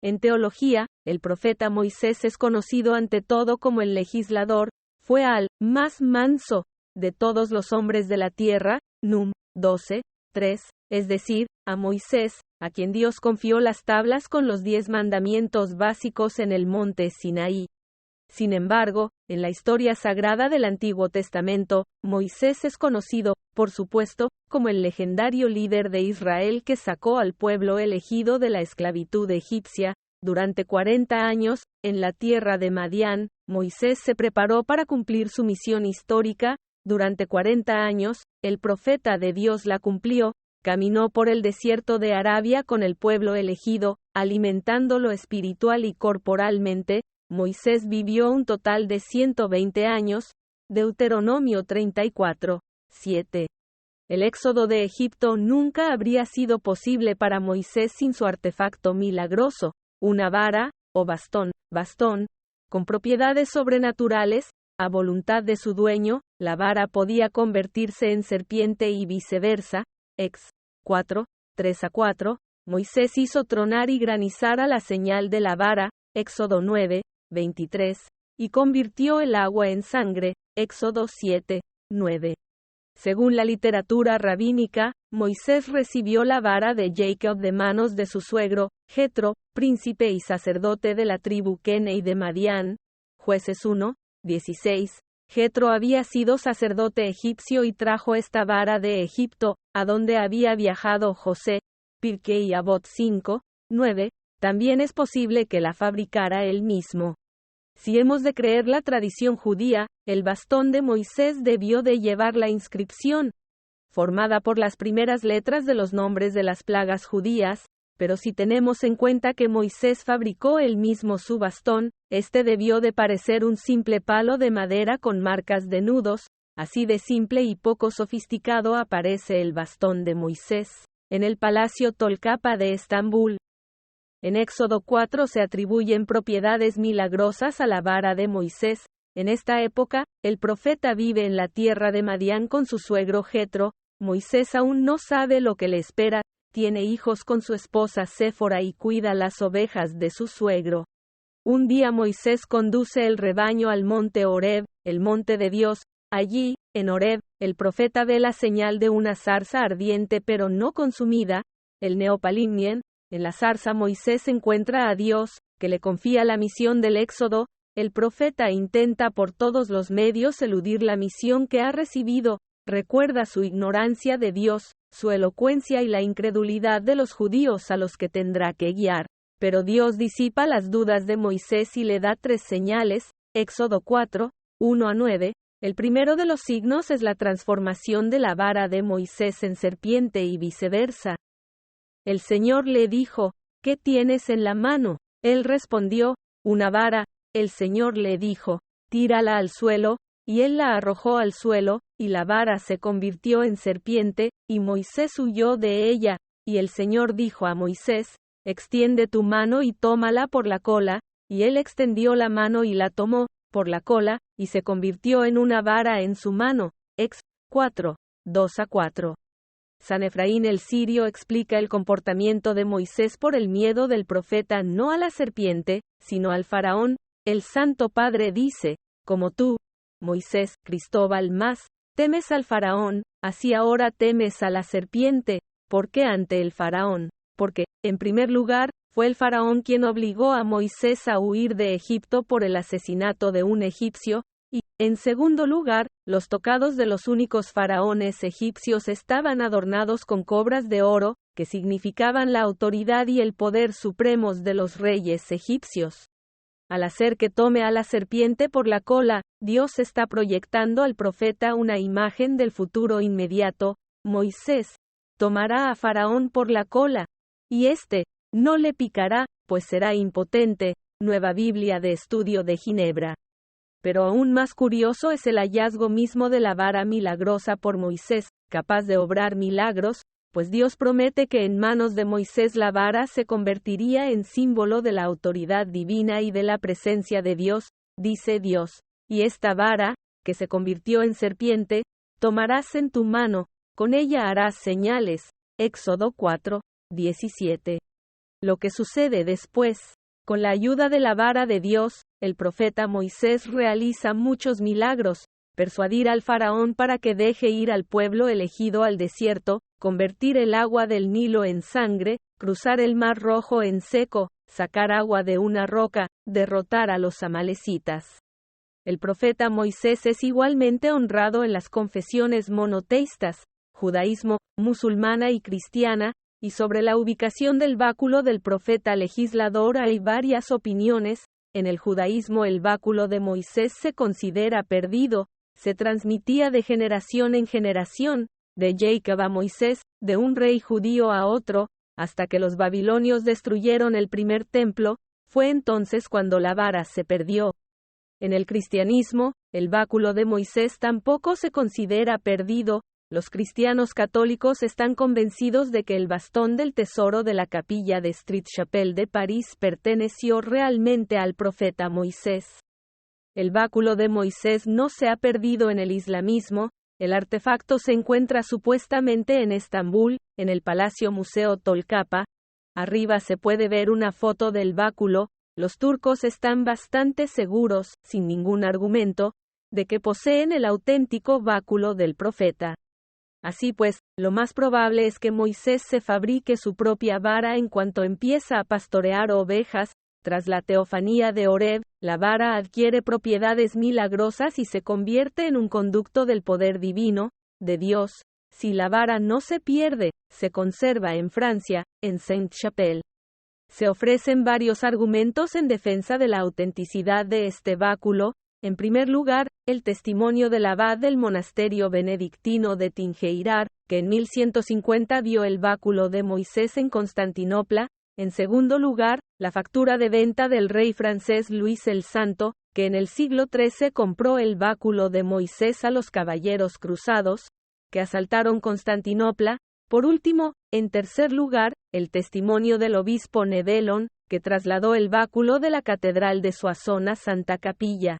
En teología, el profeta Moisés es conocido ante todo como el legislador, fue al más manso de todos los hombres de la tierra, Num. 12, 3, es decir, a Moisés, a quien Dios confió las tablas con los 10 mandamientos básicos en el monte Sinaí. Sin embargo, en la historia sagrada del Antiguo Testamento, Moisés es conocido, por supuesto, como el legendario líder de Israel que sacó al pueblo elegido de la esclavitud egipcia. Durante 40 años, en la tierra de Madián, Moisés se preparó para cumplir su misión histórica. Durante 40 años, el profeta de Dios la cumplió, caminó por el desierto de Arabia con el pueblo elegido, alimentándolo espiritual y corporalmente. Moisés vivió un total de 120 años, Deuteronomio 34, 7. El éxodo de Egipto nunca habría sido posible para Moisés sin su artefacto milagroso, una vara, o bastón, con propiedades sobrenaturales. A voluntad de su dueño, la vara podía convertirse en serpiente y viceversa. Ex. 4, 3-4. Moisés hizo tronar y granizar a la señal de la vara, Éxodo 9, 23, y convirtió el agua en sangre, Éxodo 7, 9. Según la literatura rabínica, Moisés recibió la vara de Jacob de manos de su suegro, Jetro, príncipe y sacerdote de la tribu Kenei de Madián. Jueces 1, 16. Jetro había sido sacerdote egipcio y trajo esta vara de Egipto, a donde había viajado José. Pirkei Avot 5, 9. También es posible que la fabricara él mismo. Si hemos de creer la tradición judía, el bastón de Moisés debió de llevar la inscripción, formada por las primeras letras de los nombres de las plagas judías, pero si tenemos en cuenta que Moisés fabricó él mismo su bastón, este debió de parecer un simple palo de madera con marcas de nudos. Así de simple y poco sofisticado aparece el bastón de Moisés en el Palacio Tolcapa de Estambul. En Éxodo 4 se atribuyen propiedades milagrosas a la vara de Moisés. En esta época, el profeta vive en la tierra de Madián con su suegro Jetro. Moisés aún no sabe lo que le espera, tiene hijos con su esposa Séfora y cuida las ovejas de su suegro. Un día Moisés conduce el rebaño al monte Horeb, el monte de Dios. Allí, en Horeb, el profeta ve la señal de una zarza ardiente pero no consumida, el Neopalimnien. En la zarza Moisés encuentra a Dios, que le confía la misión del Éxodo. El profeta intenta por todos los medios eludir la misión que ha recibido. Recuerda su ignorancia de Dios, su elocuencia y la incredulidad de los judíos a los que tendrá que guiar. Pero Dios disipa las dudas de Moisés y le da 3 señales. Éxodo 4, 1-9. El primero de los signos es la transformación de la vara de Moisés en serpiente y viceversa. El Señor le dijo, ¿qué tienes en la mano? Él respondió, una vara. El Señor le dijo, tírala al suelo, y él la arrojó al suelo, y la vara se convirtió en serpiente, y Moisés huyó de ella. Y el Señor dijo a Moisés, extiende tu mano y tómala por la cola, y él extendió la mano y la tomó, por la cola, y se convirtió en una vara en su mano. Ex. 4, 2-4. San Efraín el Sirio explica el comportamiento de Moisés por el miedo del profeta no a la serpiente, sino al faraón. El Santo Padre dice, como tú, Moisés, Cristóbal más, temes al faraón, así ahora temes a la serpiente. ¿Por qué ante el faraón? Porque, en primer lugar, fue el faraón quien obligó a Moisés a huir de Egipto por el asesinato de un egipcio, y, en segundo lugar, los tocados de los únicos faraones egipcios estaban adornados con cobras de oro, que significaban la autoridad y el poder supremos de los reyes egipcios. Al hacer que tome a la serpiente por la cola, Dios está proyectando al profeta una imagen del futuro inmediato. Moisés tomará a Faraón por la cola, y éste no le picará, pues será impotente. Nueva Biblia de Estudio de Ginebra. Pero aún más curioso es el hallazgo mismo de la vara milagrosa por Moisés, capaz de obrar milagros, pues Dios promete que en manos de Moisés la vara se convertiría en símbolo de la autoridad divina y de la presencia de Dios, dice Dios. Y esta vara, que se convirtió en serpiente, tomarás en tu mano, con ella harás señales. Éxodo 4, 17. Lo que sucede después. Con la ayuda de la vara de Dios, el profeta Moisés realiza muchos milagros: persuadir al faraón para que deje ir al pueblo elegido al desierto, convertir el agua del Nilo en sangre, cruzar el mar Rojo en seco, sacar agua de una roca, derrotar a los amalecitas. El profeta Moisés es igualmente honrado en las confesiones monoteístas, judaísmo, musulmana y cristiana, y sobre la ubicación del báculo del profeta legislador hay varias opiniones. En el judaísmo el báculo de Moisés se considera perdido, se transmitía de generación en generación, de Jacob a Moisés, de un rey judío a otro, hasta que los babilonios destruyeron el primer templo. Fue entonces cuando la vara se perdió. En el cristianismo, el báculo de Moisés tampoco se considera perdido. Los cristianos católicos están convencidos de que el bastón del tesoro de la capilla de Street-Chapelle de París perteneció realmente al profeta Moisés. El báculo de Moisés no se ha perdido en el islamismo. El artefacto se encuentra supuestamente en Estambul, en el Palacio Museo Tolkapa. Arriba se puede ver una foto del báculo. Los turcos están bastante seguros, sin ningún argumento, de que poseen el auténtico báculo del profeta. Así pues, lo más probable es que Moisés se fabrique su propia vara en cuanto empieza a pastorear ovejas. Tras la teofanía de Horeb, la vara adquiere propiedades milagrosas y se convierte en un conducto del poder divino, de Dios. Si la vara no se pierde, se conserva en Francia, en Sainte-Chapelle. Se ofrecen varios argumentos en defensa de la autenticidad de este báculo. En primer lugar, el testimonio del abad del monasterio benedictino de Tingeirar, que en 1150 vio el báculo de Moisés en Constantinopla. En segundo lugar, la factura de venta del rey francés Luis el Santo, que en el siglo XIII compró el báculo de Moisés a los caballeros cruzados, que asaltaron Constantinopla. Por último, en tercer lugar, el testimonio del obispo Nedelon, que trasladó el báculo de la catedral de Soissons a Santa Capilla.